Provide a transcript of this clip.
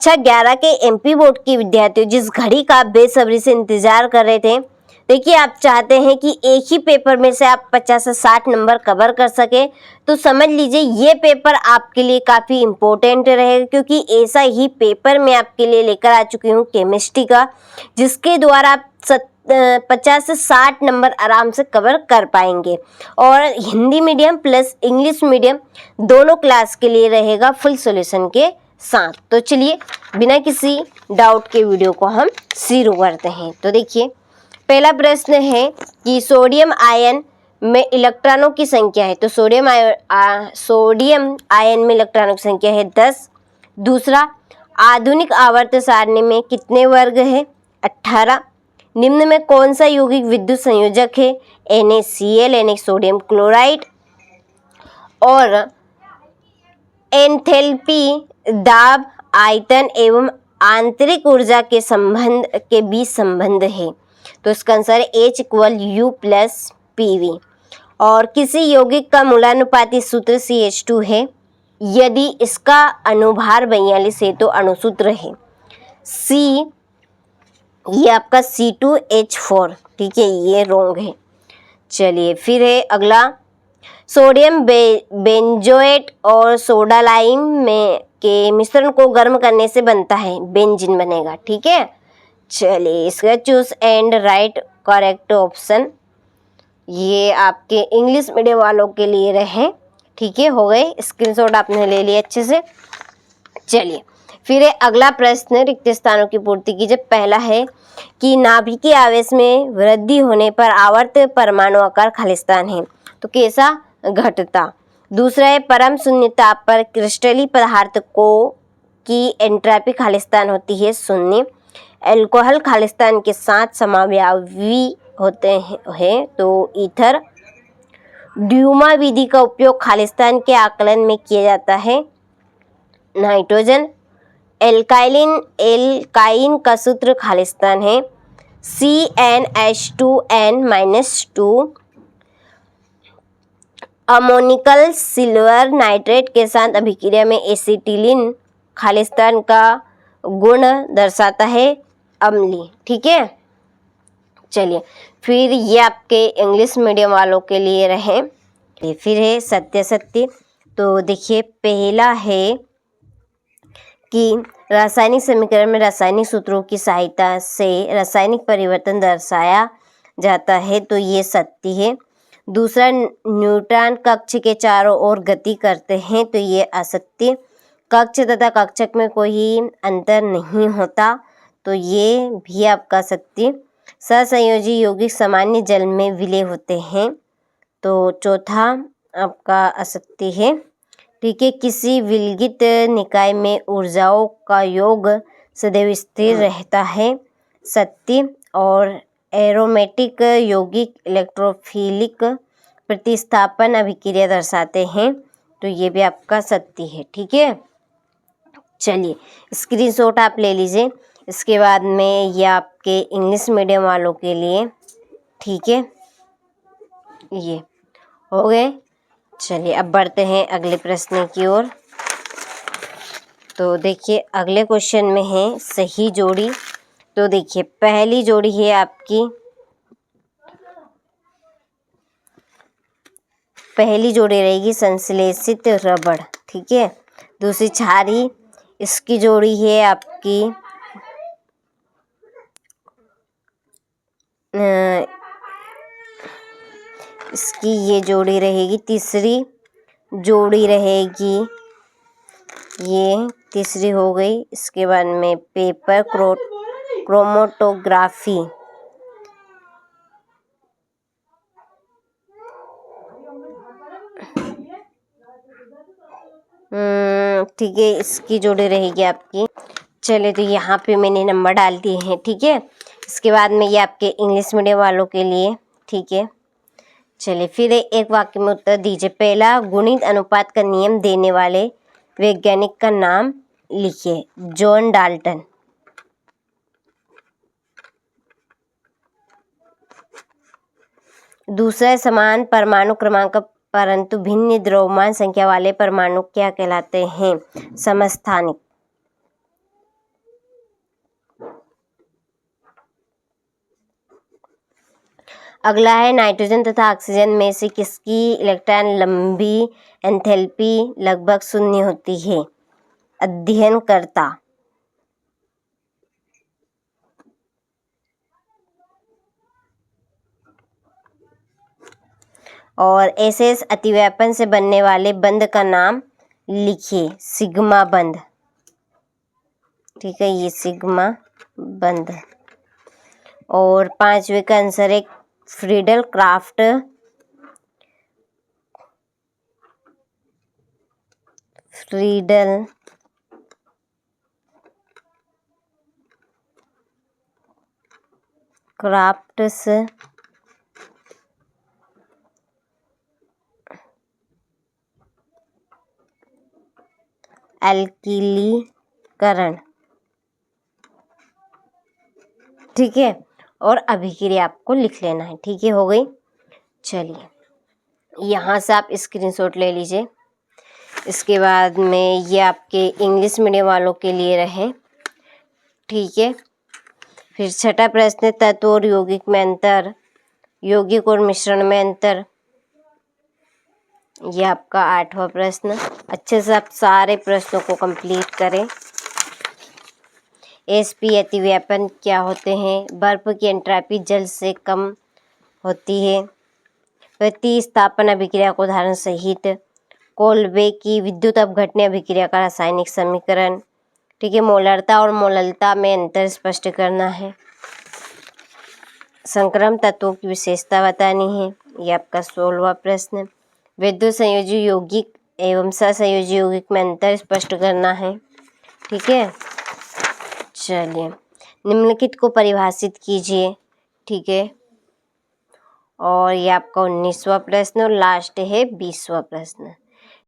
कक्षा 11 के MP board के विद्यार्थियों, जिस घड़ी का आप बेसब्री से इंतजार कर रहे थे, देखिए आप चाहते हैं कि एक ही पेपर में से आप 50 से 60 नंबर कवर कर सके, तो समझ लीजिए ये पेपर आपके लिए काफ़ी इम्पोर्टेंट रहेगा, क्योंकि ऐसा ही पेपर मैं आपके लिए लेकर आ चुकी हूँ केमिस्ट्री का, जिसके द्वारा आप 50 से 60 नंबर आराम से कवर कर पाएंगे। और Hindi medium plus English medium दोनों क्लास के लिए रहेगा फुल सॉल्यूशन के साथ। तो चलिए बिना किसी डाउट के वीडियो को हम शुरू करते हैं। तो देखिए पहला प्रश्न है कि सोडियम आयन में इलेक्ट्रॉनों की संख्या है, तो सोडियम आयन में इलेक्ट्रॉनों की संख्या है 10। दूसरा, आधुनिक आवर्त सारणी में कितने वर्ग है? 18। निम्न में कौन सा यौगिक विद्युत संयोजक है? NaCl, Na sodium chloride. और एंथैल्पी दाब, आयतन एवं आंतरिक ऊर्जा के संबंध के बीच संबंध है, तो इसका आंसर H = U + PV। और किसी यौगिक का मूलानुपाती सूत्र CH2 है, यदि इसका अनुभार 42 है तो अणुसूत्र है C, ये आपका C2H4, ठीक है, ये रॉन्ग है। चलिए फिर है अगला, सोडियम बेंजोएट और सोडा लाइम में के मिश्रण को गर्म करने से बनता है, बेंजीन बनेगा, ठीक है। चलिए इसका choose and right correct option, ये आपके इंग्लिश मीडियम वालों के लिए रहे, ठीक है, हो गए, स्क्रीनशॉट आपने ले लिया अच्छे से। चलिए फिर है अगला प्रश्न, रिक्त स्थानों की पूर्ति कीजिए। पहला है कि नाभिकीय आवेश में वृद्धि होने पर आवर्त परमाणु आकार खालिस्तान है, तो कैसा घटता। दूसरा है परम शून्य ताप पर क्रिस्टली पदार्थ की एंट्रॉपी खालिस्तान होती है 0। अल्कोहल खालिस्तान के साथ समावयवी होते हैं, तो ईथर। ड्यूमा विधि का उपयोग खालिस्तान के आकलन में किया जाता है, नाइट्रोजन। एल्काइन का सूत्र खालिस्तान है CnH2n-2। अमोनिकल सिल्वर नाइट्रेट के साथ अभिक्रिया में एसिटिलीन खालिस्तान का गुण दर्शाता है, अम्लीय, ठीक है। चलिए फिर ये आपके इंग्लिश मीडियम वालों के लिए रहे। फिर है सत्य। तो देखिए पहला है कि रासायनिक समीकरण में रासायनिक सूत्रों की सहायता से रासायनिक परिवर्तन दर्शाया जाता है, तो ये सत्य है। दूसरा, न्यूट्रॉन कक्ष के चारों ओर गति करते हैं, तो ये असत्य। कक्ष तथा कक्षक में कोई अंतर नहीं होता, तो ये भी आपका सत्य। सहसंयोजी यौगिक सामान्य जल में विलय होते हैं, तो चौथा आपका असत्य है, ठीक है। किसी विलगित निकाय में ऊर्जाओं का योग सदैव स्थिर रहता है, सत्य। और एरोमेटिक यौगिक इलेक्ट्रोफिलिक प्रतिस्थापन अभिक्रिया दर्शाते हैं, तो ये भी आपका सत्य है, ठीक है। चलिए स्क्रीनशॉट आप ले लीजिए। इसके बाद में ये आपके इंग्लिश मीडियम वालों के लिए, ठीक है, ये हो गए। चलिए अब बढ़ते हैं अगले प्रश्न की ओर। तो देखिए अगले क्वेश्चन में है सही जोड़ी। तो देखिए पहली जोड़ी है आपकी, पहली जोड़ी रहेगी संश्लेषित रबड़, ठीक है। दूसरी क्षारीय, इसकी जोड़ी है आपकी इसकी ये जोड़ी रहेगी, तीसरी जोड़ी रहेगी, ये तीसरी हो गई। इसके बाद में पेपर क्रोमेटोग्राफी, ठीक है, इसकी जोड़ी रहेगी आपकी। चलिए तो यहाँ पे मैंने नंबर डाल दिए हैं, ठीक है। इसके बाद में ये आपके इंग्लिश मीडियम वालों के लिए, ठीक है। चलिए फिर एक वाक्य में उत्तर दीजिए। पहला, गुणित अनुपात का नियम देने वाले वैज्ञानिक का नाम लिखिए। John Dalton. दूसरा, समान परमाणु क्रमांक परंतु भिन्न द्रव्यमान संख्या वाले परमाणु क्या कहलाते हैं? समस्थानिक। अगला है नाइट्रोजन तथा ऑक्सीजन में से किसकी इलेक्ट्रॉन लंबी एंथैल्पी लगभग शून्य होती है? अध्ययनकर्ता। और एसएस अतिव्यापन से बनने वाले बंध का नाम लिखिए। सिग्मा बंध। ठीक है, ये सिग्मा बंध। और 5वें का आंसर है फ्रीडल क्राफ्ट। फ्रीडल क्राफ्ट्स एल्किलीकरण। ठीक है, और अभिक्रिया आपको लिख लेना है। ठीक है, हो गई। चलिए, यहाँ से आप स्क्रीनशॉट ले लीजिए। इसके बाद में ये आपके इंग्लिश मीडियम वालों के लिए रहे। ठीक है, फिर छठा प्रश्न, तत्व और यौगिक में अंतर, यौगिक और मिश्रण में अंतर। ये आपका 8वां प्रश्न। अच्छे से आप सारे प्रश्नों को कंप्लीट करें। एसपी अतिव्यापन क्या होते हैं? बर्फ की एंट्रॉपी जल से कम होती है। प्रतिस्थापन अभिक्रिया को उदाहरण सहित। कोल्बे की विद्युत अपघटन अभिक्रिया का रासायनिक समीकरण। ठीक है, मोलरता और मोललता में अंतर स्पष्ट करना है। संक्रम तत्वों की विशेषता बतानी है। ये आपका 16वां प्रश्न। विद्युत संयोजी यौगिक एवं सहसंयोजी यौगिक में अंतर स्पष्ट करना है। ठीक है, चलिए, निम्नलिखित को परिभाषित कीजिए। ठीक है, और ये आपका 19वां प्रश्न और लास्ट है 20वां प्रश्न।